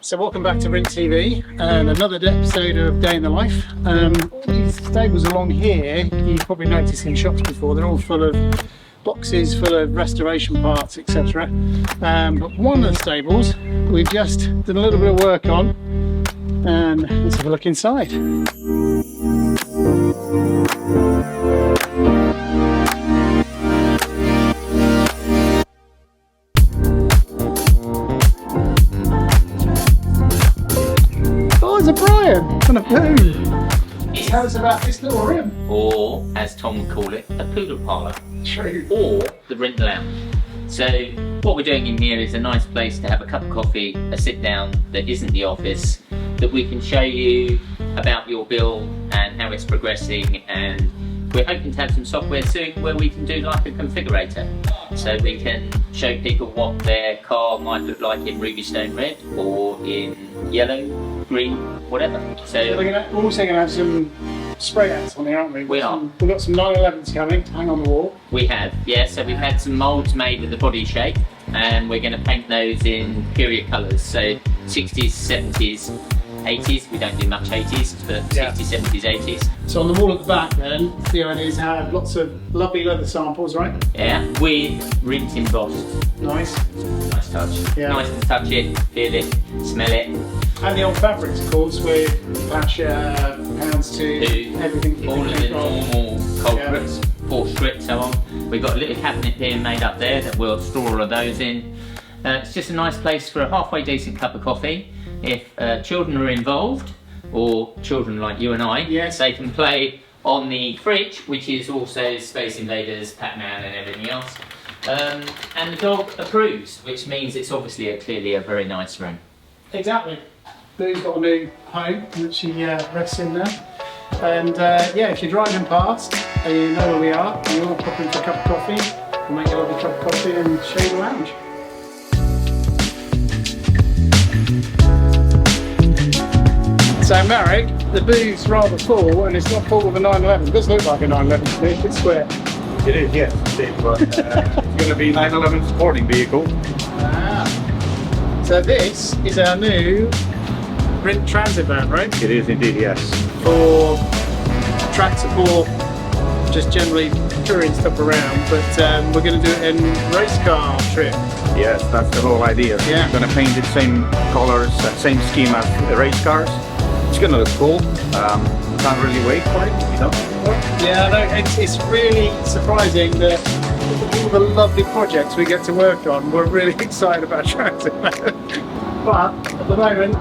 So welcome back to Rindt TV and another episode of Day in the Life. All these stables along here, you've probably noticed in shops before, they're all full of boxes full of restoration parts, etc. But one of the stables we've just done a little bit of work on, and let's have a look inside. And a poo. Tell us about this little room. Or, as Tom would call it, a poodle parlour. True. Or the Rindt lounge. So what we're doing in here is a nice place to have a cup of coffee, a sit down that isn't the office, that we can show you about your bill and how it's progressing, and we're hoping to have some software soon where we can do like a configurator. So we can show people what their car might look like in ruby stone red or in yellow, green, whatever. So we're also going to have some spray outs on here, aren't we? We are. We've got some 911s coming to hang on the wall. We have, yeah. So we've had some moulds made with the body shape, and we're going to paint those in period colours. So 60s, 70s, 80s. We don't do much 80s, but 60s, 70s, 80s. So on the wall at the back then, the idea is to have lots of lovely leather samples, right? Yeah, with Rindt embossed. Nice. Nice touch. Yeah. Nice to touch it, feel it, smell it. And the old fabrics, of course, with patch, pounds to everything. All of the normal culprits, 4 strips, so on. We've got a little cabinet being made up there that we'll store all of those in. It's just a nice place for a halfway decent cup of coffee. If children are involved, or children like you and I, yes, they can play on the fridge, which is also Space Invaders, Pac-Man and everything else. And the dog approves, which means it's obviously clearly a very nice room. Exactly. Boo's got a new home that she rests in there. And yeah, if you're driving past and you know where we are, and you want to pop in for a cup of coffee, we'll make you a lovely cup of coffee and show you the lounge. So Marek, the booth's rather full, and it's not full with a 911. It does look like a 911 to me, it's square. It is, yes, but it's going to be 911 sporting vehicle. Ah. So this is our new Rindt transit van, right? It is indeed, yes. For track support, just generally touring stuff around, but we're going to do it in race car trip. Yes, that's the whole idea. Yeah. We're going to paint it same colors, same scheme as the race cars. It's going to look cool. Can't really wait for it, you know? Yeah, no, it's really surprising that all the lovely projects we get to work on, we're really excited about transit van. But at the moment,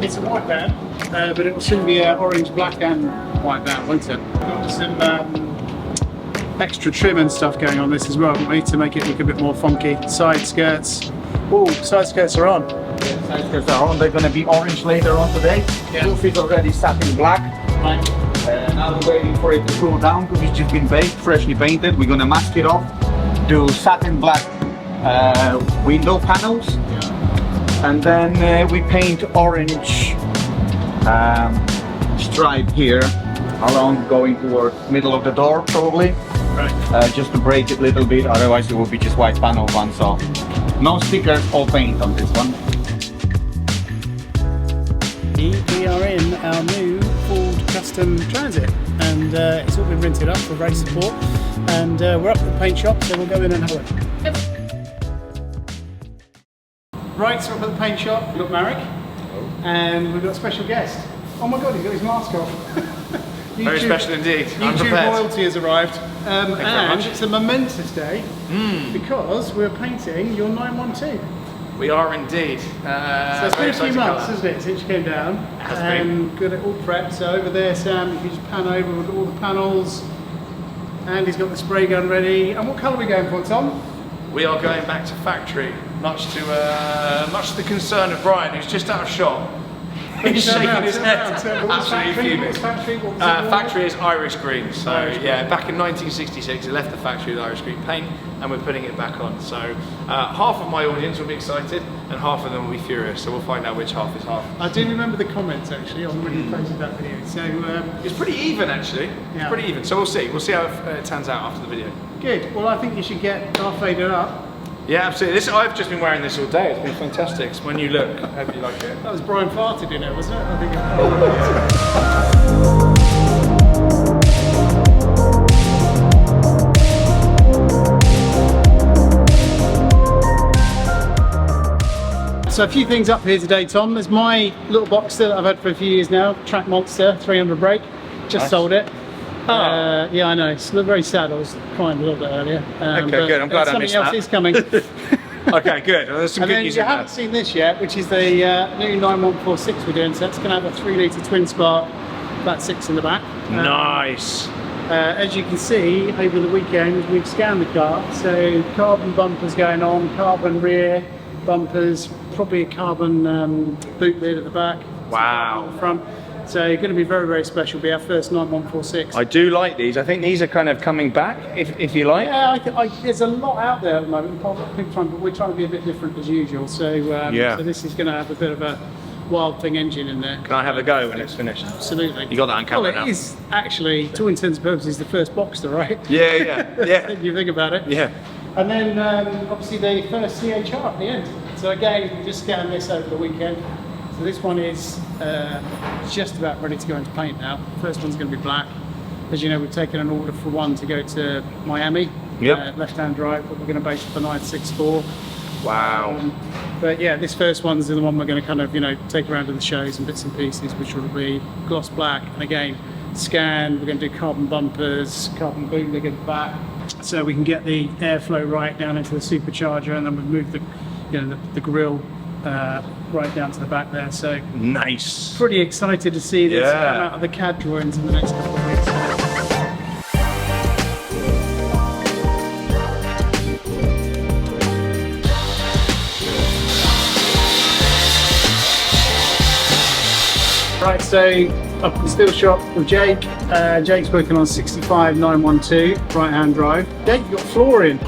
it's a white van, but it will soon be an orange, black and white van, won't it? We've got some extra trim and stuff going on this as well, haven't we, to make it look a bit more funky. Side skirts. Oh, side skirts are on. Yeah, side skirts are on. They're going to be orange later on today. Yeah. Roof is already satin black. Right. Now we're waiting for it to cool down because it's just been baked, freshly painted. We're going to mask it off, do satin black window panels. Yeah. And then we paint orange stripe here along going towards middle of the door probably. Right. Just to break it a little bit, otherwise it will be just white panel one, so no stickers or paint on this one. We are in our new Ford Custom Transit, and it's all been rented up for race support, and we're up at the paint shop, so we'll go in and have a look. Yep. Right, so we're up at the paint shop. We've got Marek, and we've got a special guest. Oh my god, he's got his mask off. Very special indeed. YouTube royalty has arrived, and it's a momentous day because we're painting your 912. We are indeed. So it's been a few months, isn't it, since you came down? And got it all prepped. So over there, Sam, if you just pan over, we've got all the panels. Andy's got the spray gun ready. And what colour are we going for, Tom? We are going back to factory, much to the concern of Brian, who's just out of shot. He's shaking his head, absolutely fuming. Factory is Irish green, so yeah, back in 1966 he left the factory with Irish green paint, and we're putting it back on. So half of my audience will be excited, and half of them will be furious, so we'll find out which half is half. I do remember the comments actually on when you posted that video, so... it's pretty even actually, it's pretty even, so we'll see how it turns out after the video. Good, well I think you should get our fader up Yeah, absolutely. I've just been wearing this all day. It's been fantastic. So when you look, I hope you like it. That was Brian farted in it, wasn't it? I think So a few things up here today, Tom. There's my little Boxster that I've had for a few years now, Track Monster 300 brake. Just sold it. Yeah, I know. It's very sad. I was crying a little bit earlier. Okay, good. I'm glad I missed that. Something else is coming. Okay, good. Well, there's some And good then news you in haven't that. seen this yet, which is the new 9146 we're doing. So that's going to have a 3-litre twin spark, flat 6 in the back. Nice. As you can see, over the weekend we've scanned the car. So carbon bumpers going on, carbon rear bumpers, probably a carbon boot lid at the back. Wow. At the front. So going to be very, very special. Be our first 9146. I do like these. I think these are kind of coming back, if you like. Yeah, there's a lot out there at the moment. But we're trying to be a bit different as usual. So, so this is going to have a bit of a Wild Thing engine in there. Can I have a go when it's finished? Absolutely. You got that on camera now. Well, it is actually, to all intents and purposes, the first Boxster, right? Yeah. If you think about it. Yeah. And then obviously the first CHR at the end. So again, we just scanned this over the weekend. So this one is just about ready to go into paint now. First one's going to be black. As you know, we've taken an order for one to go to Miami. Yep. Left-hand drive, but we're going to base it for 964. Wow. But yeah, this first one's the one we're going to kind of, take around to the shows and bits and pieces, which will be gloss black. And again, scan, we're going to do carbon bumpers, carbon boot lid at the back. So we can get the airflow right down into the supercharger, and then we've moved the grille right down to the back there. So Nice. pretty excited to see this Yeah. come out of the CAD drawings in the next couple of weeks. Right, so up in the steel shop with Jake. Jake's working on 65912 right-hand drive. Jake, you've got flooring.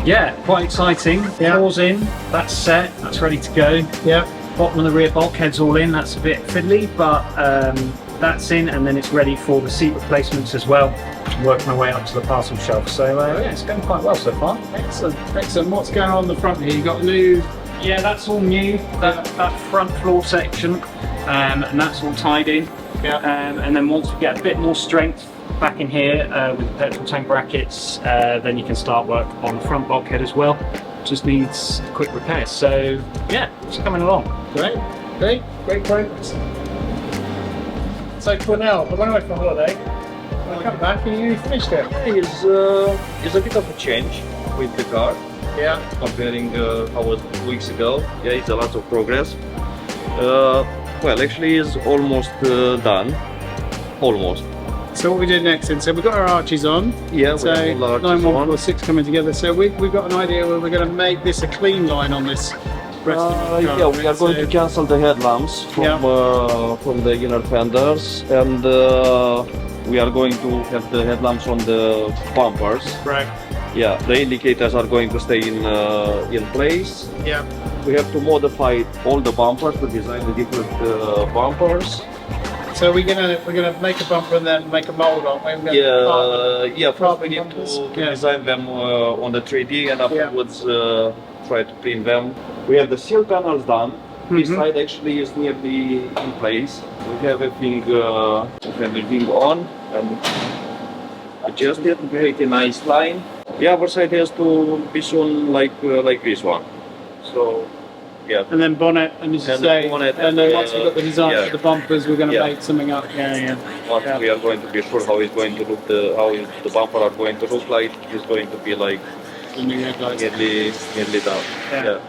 Yeah, quite exciting. Yeah. Floor's in, that's set, that's ready to go. Yeah. Bottom of the rear bulkhead's all in, that's a bit fiddly, but that's in, and then it's ready for the seat replacements as well. I'm working my way up to the parcel shelf, so yeah, it's going quite well so far. Excellent, excellent. What's going on the front here? You got new. Yeah, that's all new, that front floor section, and that's all tied in. Yeah. And then once we get a bit more strength back in here with the petrol tank brackets, then you can start work on the front bulkhead as well. Just needs quick repairs. So yeah, it's coming along. Great progress. So Cornell, I went away for holiday. When I come back and you finished it. It's a bit of a change with the car Yeah. comparing how it was weeks ago. Yeah, it's a lot of progress. Well, actually, it's almost done. Almost. So what we did next then, so we've got our arches on. Yeah, we So have all arches 9146 coming together. So we've got an idea where we're going to make this a clean line on this rest of the car. Yeah, we are going to cancel the headlamps from the inner fenders, and we are going to have the headlamps on the bumpers. Right. Yeah, the indicators are going to stay in place. Yeah. We have to modify all the bumpers to design the different bumpers. So we're gonna make a bumper and then make a mold on. We're gonna Yeah. First we need bumpers. to Yeah. design them on the 3D, and afterwards try to print them. We have the seal panels done. This side actually is nearly in place. We have everything on and adjusted. Pretty nice line. The other side has to be shown like this one. So yeah. And then bonnet, and as you And say, bonnet, and then once we've got the design yeah. for the bumpers, we're going to Yeah. make something up. Yeah. Once Yeah. we are going to be sure how it's going to look, how the bumper are going to look like, it's going to be like The new headlights. nearly done. Yeah.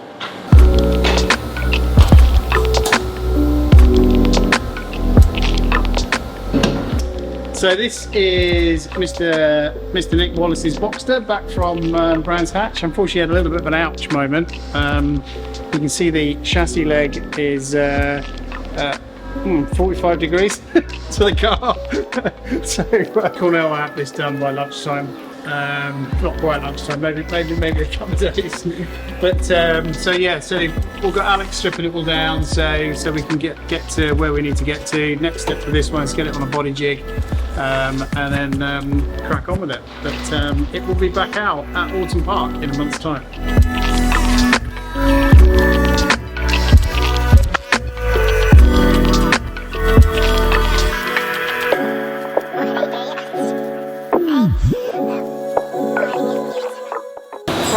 So this is Mr. Nick Wallace's Boxster, back from Brands Hatch. Unfortunately, he had a little bit of an ouch moment. You can see the chassis leg is 45 degrees to the car. So Cornell will have this done by lunchtime. Not quite lunchtime, maybe a couple of days. But so we've got Alex stripping it all down, so we can get to where we need to get to. Next step for this one is get it on a body jig, and then crack on with it. But it will be back out at Autumn Park in a month's time.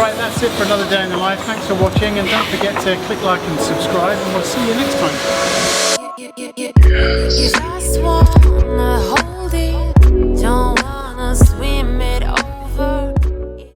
Right, that's it for another day in the life. Thanks for watching, and don't forget to click like and subscribe, and we'll see you next time.